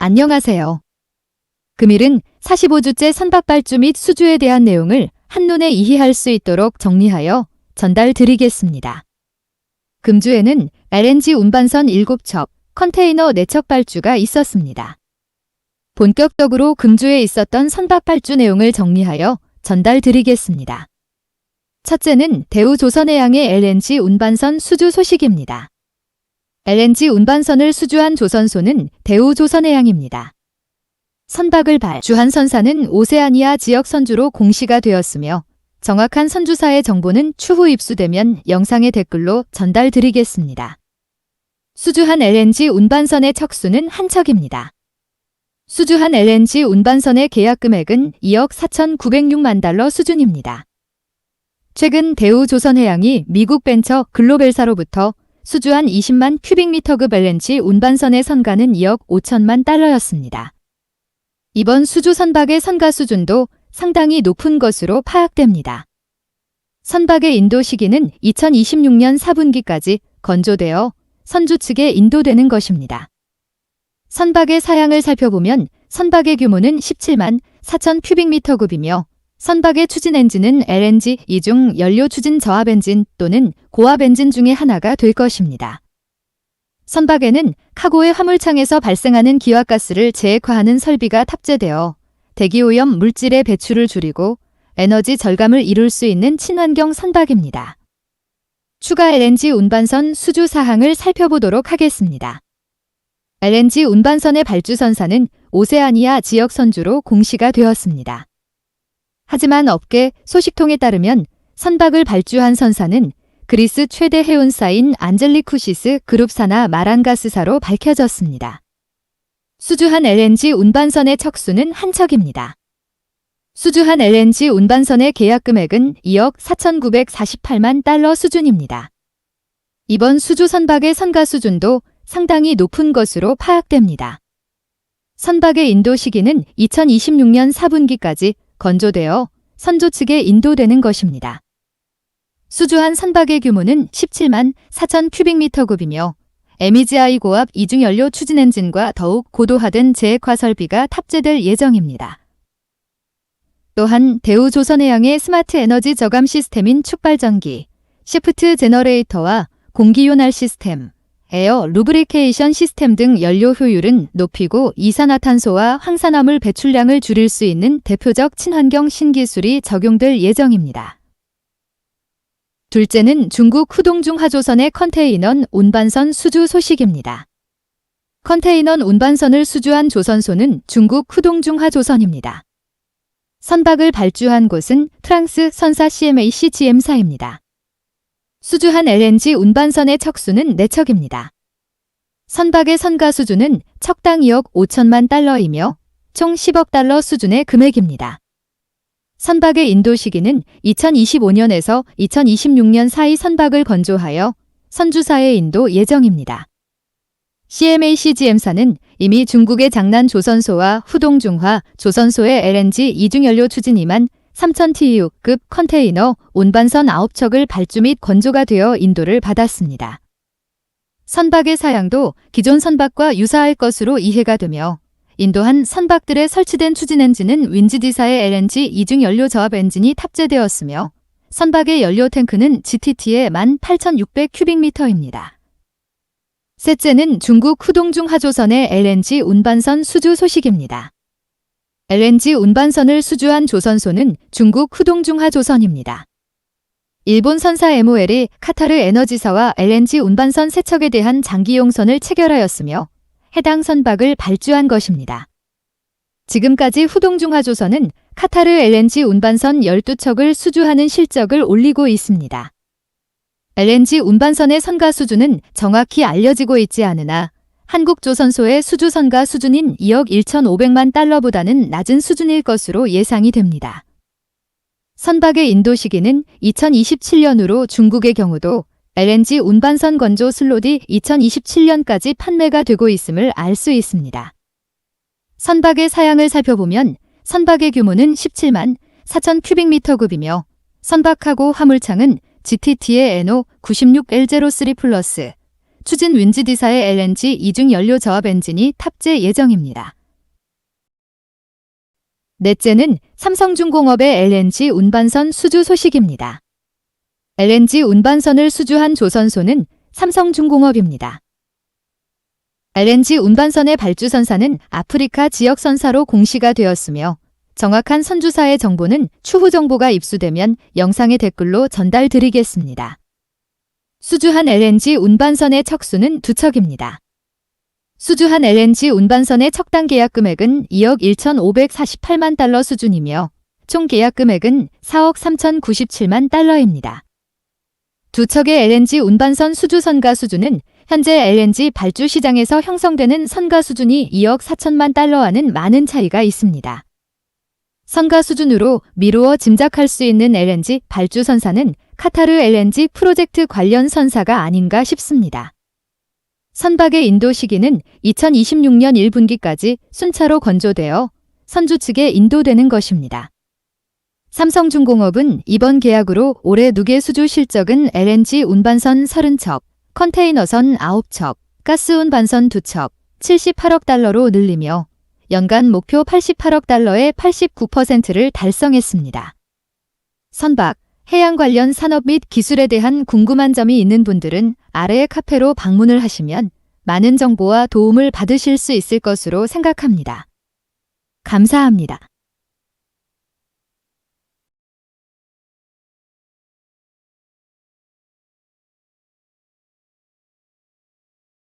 안녕하세요. 금일은 45주째 선박 발주 및 수주에 대한 내용을 한눈에 이해할 수 있도록 정리하여 전달드리겠습니다. 금주에는 LNG 운반선 7척, 컨테이너 4척 발주가 있었습니다. 본격적으로 금주에 있었던 선박 발주 내용을 정리하여 전달드리겠습니다. 첫째는 대우조선해양의 LNG 운반선 수주 소식입니다. LNG 운반선을 수주한 조선소는 대우조선해양입니다. 선박을 발주한 선사는 오세아니아 지역 선주로 공시가 되었으며 정확한 선주사의 정보는 추후 입수되면 영상의 댓글로 전달드리겠습니다. 수주한 LNG 운반선의 척수는 한 척입니다. 수주한 LNG 운반선의 계약 금액은 2억 4,906만 달러 수준입니다. 최근 대우조선해양이 미국 벤처 글로벨사로부터 수주한 20만 큐빅미터급 LNG 운반선의 선가는 2억 5천만 달러였습니다. 이번 수주 선박의 선가 수준도 상당히 높은 것으로 파악됩니다. 선박의 인도 시기는 2026년 4분기까지 건조되어 선주 측에 인도되는 것입니다. 선박의 사양을 살펴보면 선박의 규모는 17만 4천 큐빅미터급이며 선박의 추진 엔진은 LNG 이중 연료 추진 저압 엔진 또는 고압 엔진 중에 하나가 될 것입니다. 선박에는 카고의 화물창에서 발생하는 기화가스를 재액화하는 설비가 탑재되어 대기오염 물질의 배출을 줄이고 에너지 절감을 이룰 수 있는 친환경 선박입니다. 추가 LNG 운반선 수주 사항을 살펴보도록 하겠습니다. LNG 운반선의 발주선사는 오세아니아 지역 선주로 공시가 되었습니다. 하지만 업계 소식통에 따르면 선박을 발주한 선사는 그리스 최대 해운사인 안젤리쿠시스 그룹 산하 마란가스사로 밝혀졌습니다. 수주한 LNG 운반선의 척수는 한 척입니다. 수주한 LNG 운반선의 계약 금액은 2억 4,948만 달러 수준입니다. 이번 수주 선박의 선가 수준도 상당히 높은 것으로 파악됩니다. 선박의 인도 시기는 2026년 4분기까지 건조되어 선조 측에 인도되는 것입니다. 수주한 선박의 규모는 17만 4천 큐빅미터급이며 MEGI 고압 이중연료 추진 엔진과 더욱 고도화된 재액화 설비가 탑재될 예정입니다. 또한 대우조선해양의 스마트 에너지 저감 시스템인 축발전기, 시프트 제너레이터와 공기요날 시스템, 에어 루브리케이션 시스템 등 연료 효율은 높이고 이산화탄소와 황산화물 배출량을 줄일 수 있는 대표적 친환경 신기술이 적용될 예정입니다. 둘째는 중국 후동중 하조선의 컨테이너 운반선 수주 소식입니다. 컨테이너 운반선을 수주한 조선소는 중국 후동중 하조선입니다. 선박을 발주한 곳은 프랑스 선사 CMAC GM사입니다. 수주한 LNG 운반선의 척수는 4척입니다. 선박의 선가 수준은 척당 2억 5천만 달러이며 총 10억 달러 수준의 금액입니다. 선박의 인도 시기는 2025년에서 2026년 사이 선박을 건조하여 선주사에 인도 예정입니다. CMAC GM사는 이미 중국의 장난 조선소와 후동중화 조선소의 LNG 이중연료 추진 2만 3천 TEU급 컨테이너 운반선 9척을 발주 및 건조가 되어 인도를 받았습니다. 선박의 사양도 기존 선박과 유사할 것으로 이해가 되며 인도한 선박들에 설치된 추진 엔진은 윈지디사의 LNG 이중연료 저압 엔진이 탑재되었으며 선박의 연료 탱크는 GTT의 18,600 큐빅미터입니다. 셋째는 중국 후동중 하조선의 LNG 운반선 수주 소식입니다. LNG 운반선을 수주한 조선소는 중국 후동중 하조선입니다. 일본 선사 MOL이 카타르 에너지사와 LNG 운반선 3척에 대한 장기용선을 체결하였으며 해당 선박을 발주한 것입니다. 지금까지 후동중 하조선은 카타르 LNG 운반선 12척을 수주하는 실적을 올리고 있습니다. LNG 운반선의 선가 수준은 정확히 알려지고 있지 않으나 한국조선소의 수주 선가 수준인 2억 1,500만 달러보다는 낮은 수준일 것으로 예상이 됩니다. 선박의 인도 시기는 2027년으로 중국의 경우도 LNG 운반선 건조 슬롯이 2027년까지 판매가 되고 있음을 알 수 있습니다. 선박의 사양을 살펴보면 선박의 규모는 17만 4천 큐빅미터급이며 선박하고 화물창은 GTT의 NO96L03 플러스 추진 윈지디사의 LNG 이중 연료 저압 엔진이 탑재 예정입니다. 넷째는 삼성중공업의 LNG 운반선 수주 소식입니다. LNG 운반선을 수주한 조선소는 삼성중공업입니다. LNG 운반선의 발주선사는 아프리카 지역선사로 공시가 되었으며 정확한 선주사의 정보는 추후 정보가 입수되면 영상의 댓글로 전달드리겠습니다. 수주한 LNG 운반선의 척수는 2척입니다. 수주한 LNG 운반선의 척당 계약 금액은 2억 1,548만 달러 수준이며 총 계약 금액은 4억 3,097만 달러입니다. 2척의 LNG 운반선 수주 선가 수준은 현재 LNG 발주 시장에서 형성되는 선가 수준이 2억 4천만 달러와는 많은 차이가 있습니다. 선가 수준으로 미루어 짐작할 수 있는 LNG 발주 선사는 카타르 LNG 프로젝트 관련 선사가 아닌가 싶습니다. 선박의 인도 시기는 2026년 1분기까지 순차로 건조되어 선주 측에 인도되는 것입니다. 삼성중공업은 이번 계약으로 올해 누계 수주 실적은 LNG 운반선 30척, 컨테이너선 9척, 가스 운반선 2척, 78억 달러로 늘리며 연간 목표 88억 달러의 89%를 달성했습니다. 선박, 해양 관련 산업 및 기술에 대한 궁금한 점이 있는 분들은 아래의 카페로 방문을 하시면 많은 정보와 도움을 받으실 수 있을 것으로 생각합니다. 감사합니다.